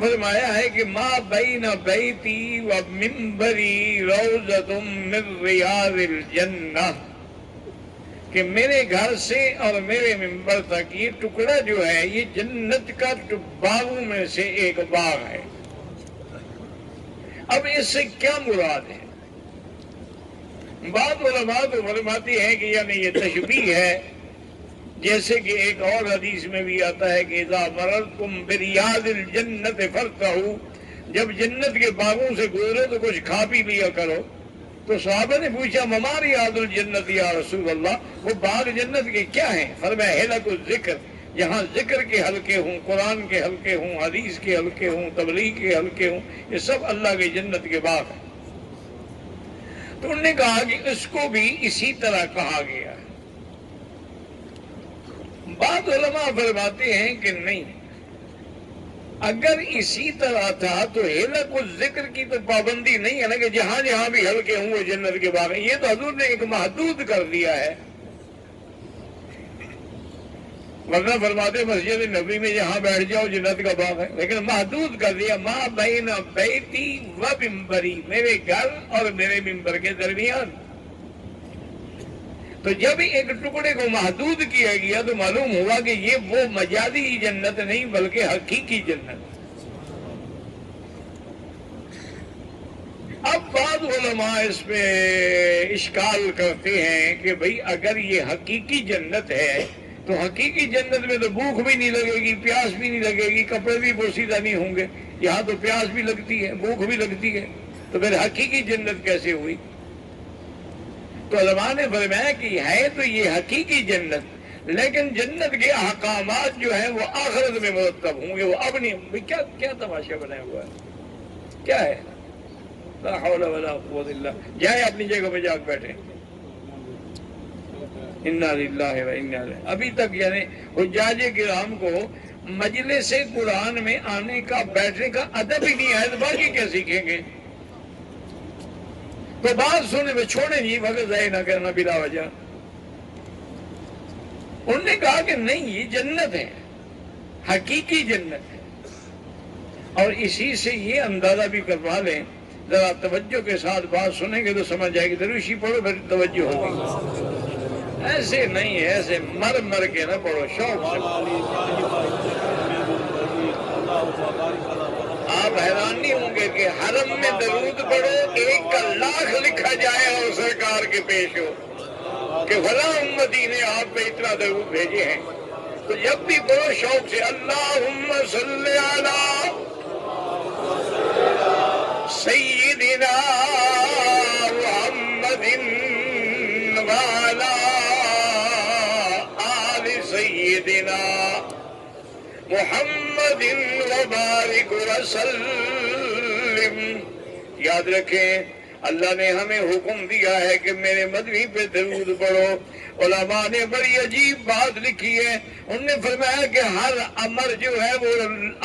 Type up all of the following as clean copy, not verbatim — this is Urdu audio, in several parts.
فرمایا ہے کہ ما بین بیتی و منبری روضۃ من ریاض الجنہ، کہ میرے گھر سے اور میرے منبر تک یہ ٹکڑا جو ہے یہ جنت کا باغوں میں سے ایک باغ ہے۔ اب اس سے کیا مراد ہے؟ بعض علماء تو فرماتے ہیں کہ یعنی یہ تشبیہ ہے، جیسے کہ ایک اور حدیث میں بھی آتا ہے کہ اذا مررتم بریاض الجنت فارتعوا، جب جنت کے باغوں سے گزرو تو کچھ کھا پی لیا کرو۔ تو صحابہ نے پوچھا مما ریاض الجنت یا رسول اللہ، وہ باغ جنت کے کیا ہیں؟ فرمایا حلق الذکر، جہاں ذکر کے حلقے ہوں، قرآن کے حلقے ہوں، حدیث کے حلقے ہوں، تبلیغ کے حلقے ہوں، یہ سب اللہ کے جنت کے باغ ہیں۔ تو انہوں نے کہا کہ اس کو بھی اسی طرح کہا گیا ہے۔ بعض علماء فرماتے ہیں کہ نہیں، اگر اسی طرح تھا تو حلق الذکر کی تو پابندی نہیں ہے نا کہ جہاں جہاں بھی حلقے ہوں وہ جنت کے باغ ہیں، یہ تو حضور نے ایک محدود کر دیا ہے۔ ورنہ فرماتے مسجد نبی میں جہاں بیٹھ جاؤ جنت کا باغ ہے، لیکن محدود کر دیا، ما بین بیتی و منبری، میرے گھر اور میرے منبر کے درمیان۔ تو جب ایک ٹکڑے کو محدود کیا گیا تو معلوم ہوا کہ یہ وہ مجازی جنت نہیں بلکہ حقیقی جنت۔ اب بعض علماء اس پہ اشکال کرتے ہیں کہ بھئی اگر یہ حقیقی جنت ہے تو حقیقی جنت میں تو بھوک بھی نہیں لگے گی، پیاس بھی نہیں لگے گی، کپڑے بھی پوشیدہ نہیں ہوں گے، یہاں تو پیاس بھی لگتی ہے، بھوک بھی لگتی ہے، تو پھر حقیقی جنت کیسے ہوئی؟ تو علماء نے فرمایا کہ ہے تو یہ حقیقی جنت، لیکن جنت کے احکامات جو ہیں وہ آخرت میں مرتب ہوں گے، وہ اب نہیں۔ کیا تماشا بنایا ہوا ہے؟ کیا ہے؟ لا حول ولا قوت الا، جائیں اپنی جگہ پہ جا کے بیٹھے۔ انا للہ و انا الیہ۔ ابھی تک یعنی حجاج کرام کو مجلس قرآن میں آنے کا، بیٹھنے کا ادب ہی نہیں ہے، تو باقی کیا سیکھیں گے؟ تو بات سننے میں چھوڑیں جی، وقت ضائع نہ کرنا بلا وجہ۔ انہوں نے کہا کہ نہیں، یہ جنت ہے، حقیقی جنت ہے، اور اسی سے یہ اندازہ بھی کروا لیں، ذرا توجہ کے ساتھ بات سنیں گے تو سمجھ جائے گی، دروشی پڑھو پھر توجہ ہوگی، ایسے نہیں، ایسے مر کے نہ پڑھو، شوق سے۔ آپ حیران نہیں ہوں گے کہ حرم میں درود پڑھو 1 کا لاکھ لکھا جائے اور سرکار کے پیش ہو کہ فلاں امتی نے آپ پہ اتنا درود بھیجے ہیں، تو جب بھی پڑھو شوق سے، اللہم صلی علی سیدنا محمد وعلی آل سیدنا محمد وبارک وسلم۔ یاد رکھیں اللہ نے ہمیں حکم دیا ہے کہ میرے مدنی پہ درود پڑھو۔ علماء نے بڑی عجیب بات لکھی ہے، انہوں نے فرمایا کہ ہر امر جو ہے وہ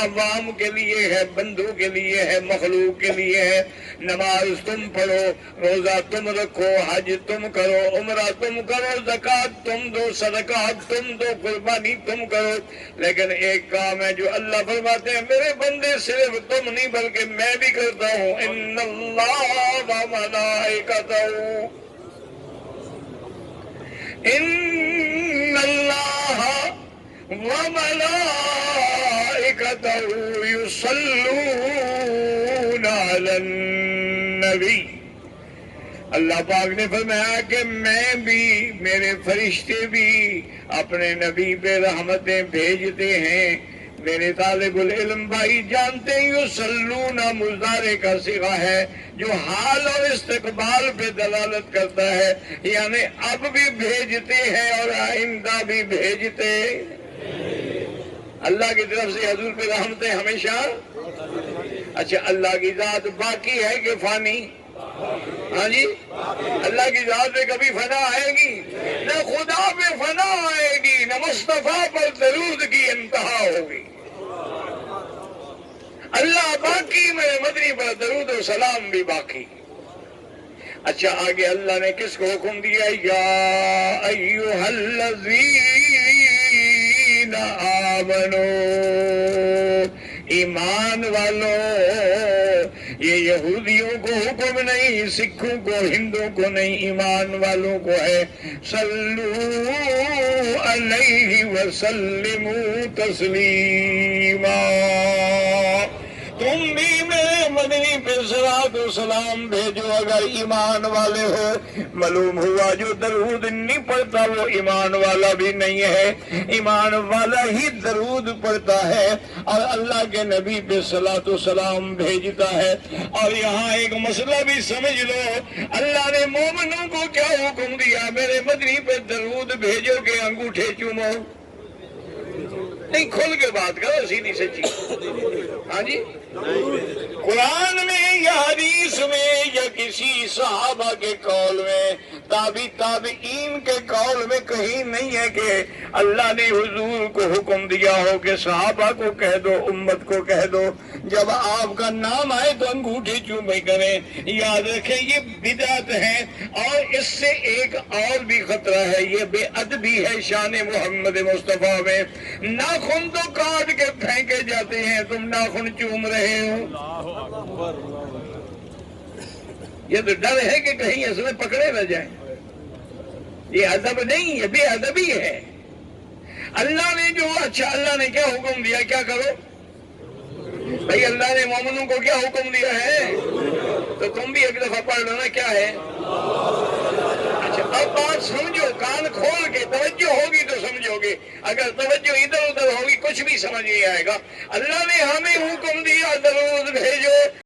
عوام کے لیے ہے، بندوں کے لیے ہے، مخلوق کے لیے ہے۔ نماز تم پڑھو، روزہ تم رکھو، حج تم کرو، عمرہ تم کرو، زکوٰۃ تم دو، صدقات تم دو، قربانی تم کرو، لیکن ایک کام ہے جو اللہ فرماتے ہیں میرے بندے صرف تم نہیں بلکہ میں بھی کرتا ہوں، ان اللہ و ملائکتہ، ان اللہ وملائکتہ یصلون علی النبی۔ اللہ پاک نے فرمایا کہ میں بھی، میرے فرشتے بھی اپنے نبی پہ رحمتیں بھیجتے ہیں۔ میرے طالب العلم بھائی جانتے ہیں یصلون مضارع کا صیغہ ہے جو حال اور استقبال پہ دلالت کرتا ہے، یعنی اب بھی بھیجتے ہیں اور آئندہ بھی بھیجتے۔ اللہ کی طرف سے حضور پہ رحمتیں ہمیشہ۔ اچھا، اللہ کی ذات باقی ہے کہ فانی؟ ہاں جی، اللہ کی ذات پہ کبھی فنا آئے گی؟ نہ خدا پہ فنا آئے گی، نہ مصطفیٰ پر درود کی انتہا ہوگی۔ اللہ باقی، میرے مدنی پر درود و سلام بھی باقی۔ اچھا، آگے اللہ نے کس کو حکم دیا؟ یا ایھا الذین آمنو، ایمان والوں، یہ یہودیوں کو حکم نہیں، سکھوں کو، ہندوؤں کو نہیں، ایمان والوں کو ہے۔ صلو علیہ وسلموا تسلیما۔ تم بھی میرے مدنی پہ صلوات و سلام بھیجو اگر ایمان والے ہو۔ معلوم ہوا جو درود نہیں پڑھتا وہ ایمان والا بھی نہیں ہے، ایمان والا ہی درود پڑھتا ہے اور اللہ کے نبی پہ صلوات و سلام بھیجتا ہے۔ اور یہاں ایک مسئلہ بھی سمجھ لو، اللہ نے مومنوں کو کیا حکم دیا؟ میرے مدنی پہ درود بھیجو کہ انگوٹھے چومو؟ نہیں، کھل کے بات کرو، سیدھی سچی۔ ہاں جی، قرآن میں یا حدیث میں یا کسی صحابہ کے قول میں، تابعین کے قول میں کہیں نہیں ہے کہ اللہ نے حضور کو حکم دیا ہو کہ صحابہ کو کہہ دو، امت کو کہہ دو جب آپ کا نام آئے تو انگوٹھی چومے کریں۔ یاد رکھیں یہ بدعت ہے، اور اس سے ایک اور بھی خطرہ ہے، یہ بے ادبی ہے شان محمد مصطفیٰ میں۔ ناخن تو کاٹ کے پھینکے جاتے ہیں، تم ناخن چوم رہے ہو۔ یہ تو ڈر ہے کہ کہیں اس میں پکڑے نہ جائیں۔ یہ ادب نہیں، یہ بے ادبی ہے۔ اللہ نے جو اچھا، اللہ نے کیا حکم دیا؟ کیا کرو بھائی؟ اللہ نے مومنوں کو کیا حکم دیا ہے؟ تو تم بھی ایک دفعہ پڑھ لو نا، کیا ہے؟ اچھا اب بات سمجھو، کان کھول کے، توجہ ہوگی تو سمجھو گے، اگر توجہ ادھر ادھر ہوگی کچھ بھی سمجھ نہیں آئے گا۔ اللہ نے ہمیں حکم دیا درود بھیجو۔